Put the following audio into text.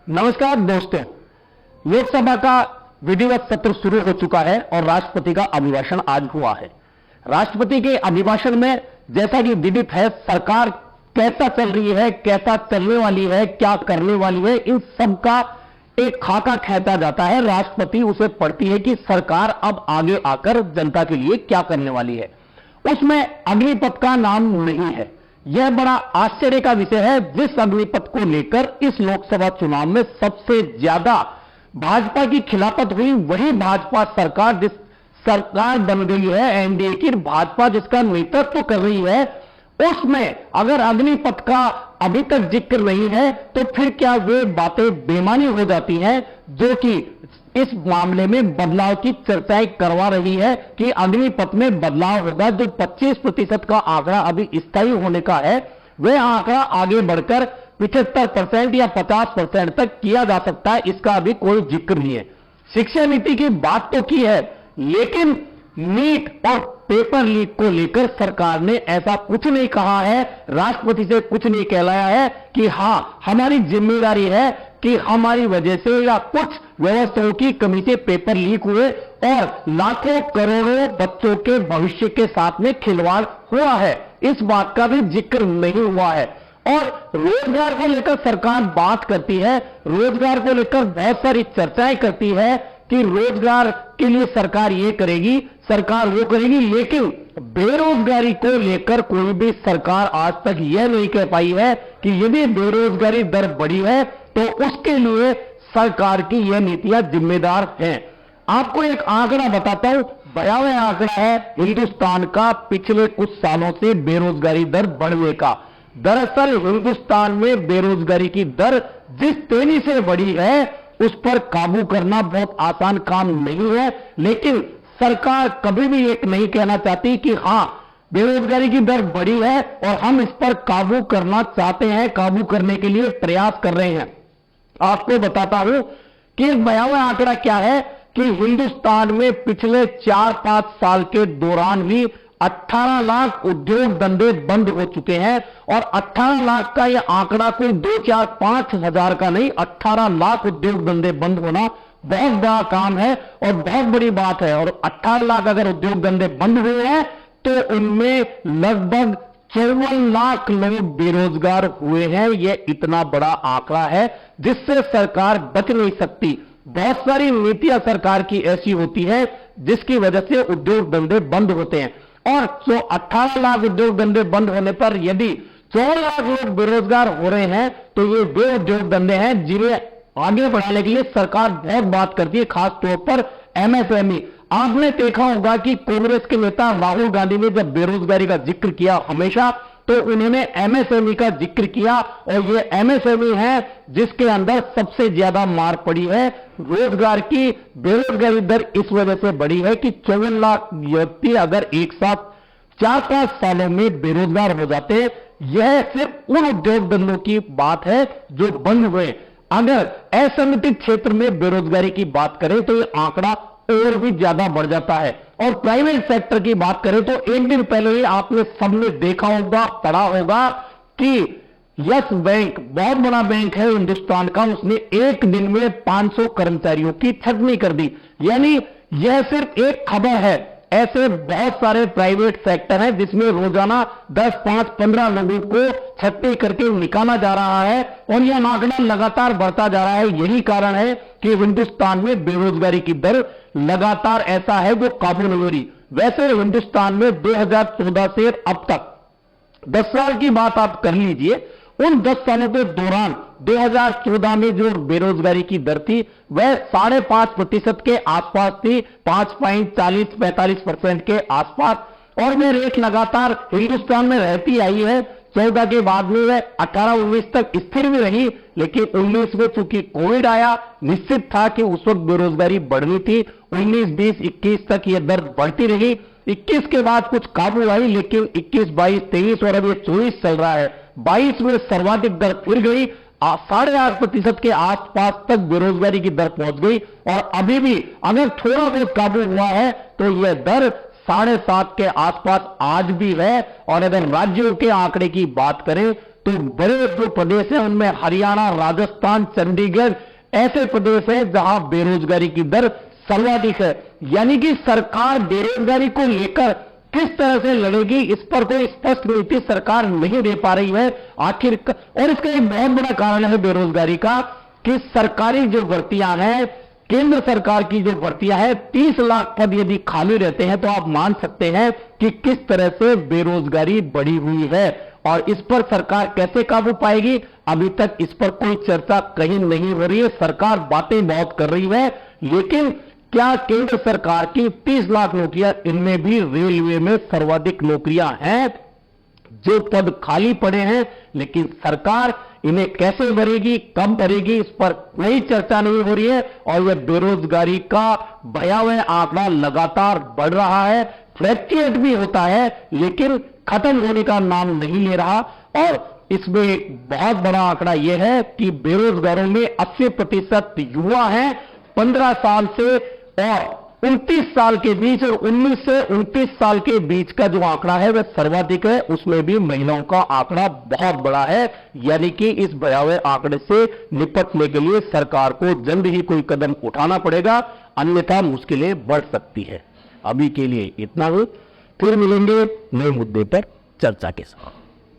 नमस्कार दोस्तों, लोकसभा का विधिवत सत्र शुरू हो चुका है और राष्ट्रपति का अभिभाषण आज हुआ है। राष्ट्रपति के अभिभाषण में जैसा कि विदित है, सरकार कैसा चल रही है, कैसा चलने वाली है, क्या करने वाली है, इन सब का एक खाका खींचा जाता है। राष्ट्रपति उसे पढ़ती है कि सरकार अब आगे आकर जनता के लिए क्या करने वाली है। उसमें अग्निपथ का नाम नहीं है। यह बड़ा आश्चर्य का विषय है। जिस अग्निपथ को लेकर इस लोकसभा चुनाव में सबसे ज्यादा भाजपा की खिलाफत हुई, वही भाजपा सरकार जिस सरकार बन गई है एनडीए की, भाजपा जिसका नेतृत्व कर रही है, उसमें अगर अग्निपथ का अभी तक जिक्र नहीं है तो फिर क्या वे बातें बेमानी हो जाती हैं जो कि इस मामले में बदलाव की चर्चाएं करवा रही है कि अग्निपथ में बदलाव होगा। जो 25% का आंकड़ा अभी स्थायी होने का है, वह आंकड़ा आगे बढ़कर 75% या 50% तक किया जा सकता है। इसका अभी कोई जिक्र नहीं है। शिक्षा नीति की बात तो की है, लेकिन नीट और पेपर लीक को लेकर सरकार ने ऐसा कुछ नहीं कहा है, राष्ट्रपति से कुछ नहीं कहलाया है कि हां हमारी जिम्मेदारी है कि हमारी वजह से या कुछ व्यवस्थाओं की कमी से पेपर लीक हुए और लाखों करोड़ों बच्चों के भविष्य के साथ में खिलवाड़ हुआ है। इस बात का भी जिक्र नहीं हुआ है। और रोजगार को लेकर सरकार बात करती है, रोजगार को लेकर बहुत सारी चर्चाएं करती है कि रोजगार के लिए सरकार ये करेगी, सरकार वो करेगी, लेकिन बेरोजगारी को लेकर कोई भी सरकार आज तक यह नहीं कह पाई है कि यदि बेरोजगारी दर बढ़ी है तो उसके लिए सरकार की यह नीतियां जिम्मेदार हैं। आपको एक आंकड़ा बताता हूं, भयावह आंकड़ा है हिंदुस्तान का पिछले कुछ सालों से बेरोजगारी दर बढ़ने का। दरअसल हिंदुस्तान में बेरोजगारी की दर जिस तेजी से बढ़ी है उस पर काबू करना बहुत आसान काम नहीं है, लेकिन सरकार कभी भी एक नहीं कहना चाहती कि हां बेरोजगारी की दर बढ़ी है और हम इस पर काबू करना चाहते हैं, काबू करने के लिए प्रयास कर रहे हैं। आपको बताता हूं कि एक भयावह आंकड़ा क्या है कि हिंदुस्तान में पिछले 4-5 साल के दौरान ही 18 लाख उद्योग धंधे बंद हो चुके हैं। और 18 लाख का यह आंकड़ा कोई 2-4-5 हजार का नहीं, 18 लाख उद्योग धंधे बंद होना बहुत बड़ा काम है और बहुत बड़ी बात है। और 18 लाख अगर उद्योग धंधे बंद हुए हैं तो उनमें लगभग 54 लाख लोग बेरोजगार हुए हैं। यह इतना बड़ा आंकड़ा है जिससे सरकार बच नहीं सकती। बहुत सारी नीतियां सरकार की ऐसी होती है जिसकी वजह से उद्योग धंधे बंद होते हैं। और 18 लाख उद्योग धंधे बंद होने पर यदि 14 लाख लोग बेरोजगार हो रहे हैं तो ये वे उद्योग धंधे हैं जिन्हें आगे बढ़ाने के लिए सरकार बहुत बात करती है, खास तौर पर एमएसएमई। आपने देखा होगा कि कांग्रेस के नेता राहुल गांधी ने जब बेरोजगारी का जिक्र किया हमेशा, तो उन्होंने एमएसएमई का जिक्र किया और ये एमएसएमई है जिसके अंदर सबसे ज्यादा मार पड़ी है। रोजगार की बेरोजगारी दर इस वजह से बढ़ी है कि 54 लाख व्यक्ति अगर एक साथ 4-5 सालों में बेरोजगार हो जाते हैं। यह सिर्फ उन उद्योग धंधों की बात है जो बंद हुए। अगर असंगठित क्षेत्र में बेरोजगारी की बात करें तो यह आंकड़ा और भी ज्यादा बढ़ जाता है। और प्राइवेट सेक्टर की बात करें तो एक दिन पहले ही आपने सबने देखा होगा, पढ़ा होगा कि यस बैंक, बहुत बड़ा बैंक है हिंदुस्तान का, उसने एक दिन में 500 कर्मचारियों की छटनी कर दी। यानी यह सिर्फ एक खबर है। ऐसे बहुत सारे प्राइवेट सेक्टर हैं जिसमें रोजाना 10, 5, 15 लोगों को छटनी करके निकाला जा रहा है और यह आंकड़ा लगातार बढ़ता जा रहा है। यही कारण है कि हिंदुस्तान में बेरोजगारी की दर लगातार ऐसा है वो काबू नहीं हो रही। वैसे हिंदुस्तान में 2014 से अब तक 10 साल की बात आप कर लीजिए, उन 10 सालों के दौरान 2014 में जो बेरोजगारी की दर थी वह 5.5% के आसपास थी, 5.40-45% के आसपास। और वह रेट लगातार हिंदुस्तान में रहती आई है। 14 के बाद में वह 18-19 तक स्थिर भी रही, लेकिन 19 में चूंकि कोविड आया, निश्चित था कि उस वक्त बेरोजगारी बढ़नी थी। 19, 20, 21 तक यह दर बढ़ती रही। 21 के बाद कुछ काबू आई, लेकिन 21, 22, 23 और अब ये 24 चल रहा है। 22 में सर्वाधिक दर फिर गई, 8.5% के आसपास तक बेरोजगारी की दर पहुंच गई। और अभी भी अगर थोड़ा बहुत काबू हुआ है तो यह दर 7.5 के आसपास आज भी है। और अगर राज्यों के आंकड़े की बात करें तो बड़े जो प्रदेश हैं उनमें हरियाणा, राजस्थान, चंडीगढ़ ऐसे प्रदेश हैं जहां बेरोजगारी की दर सर्वाधिक है। यानी कि सरकार बेरोजगारी को लेकर किस तरह से लड़ेगी, इस पर कोई स्पष्ट नीति सरकार नहीं दे पा रही है आखिर। और इसका एक बहुत बड़ा कारण है बेरोजगारी का कि सरकारी जो भर्तियां हैं, केंद्र सरकार की जो भर्तियां है, 30 लाख पद यदि खाली रहते हैं तो आप मान सकते हैं कि किस तरह से बेरोजगारी बढ़ी हुई है। और इस पर सरकार कैसे काबू पाएगी, अभी तक इस पर कोई चर्चा कहीं नहीं हो रही है। सरकार बातें बहुत कर रही है, लेकिन क्या केंद्र सरकार की 30 लाख नौकरियां, इनमें भी रेलवे में सर्वाधिक नौकरियां हैं, जो पद खाली पड़े हैं, लेकिन सरकार इन्हें कैसे भरेगी, कब भरेगी, इस पर कोई चर्चा नहीं हो रही है। और यह बेरोजगारी का भयावह आंकड़ा लगातार बढ़ रहा है, फ्लैक्चुएट भी होता है, लेकिन खत्म होने का नाम नहीं ले रहा। और इसमें एक बहुत बड़ा आंकड़ा यह है कि बेरोजगारों में 80% युवा हैं 15 साल से और 29 साल के बीच, और 19 से 29 साल के बीच का जो आंकड़ा है वह सर्वाधिक है। उसमें भी महिलाओं का आंकड़ा बहुत बड़ा है। यानी कि इस भयावह आंकड़े से निपटने के लिए सरकार को जल्द ही कोई कदम उठाना पड़ेगा, अन्यथा मुश्किलें बढ़ सकती है। अभी के लिए इतना ही, फिर मिलेंगे नए मुद्दे पर चर्चा के साथ।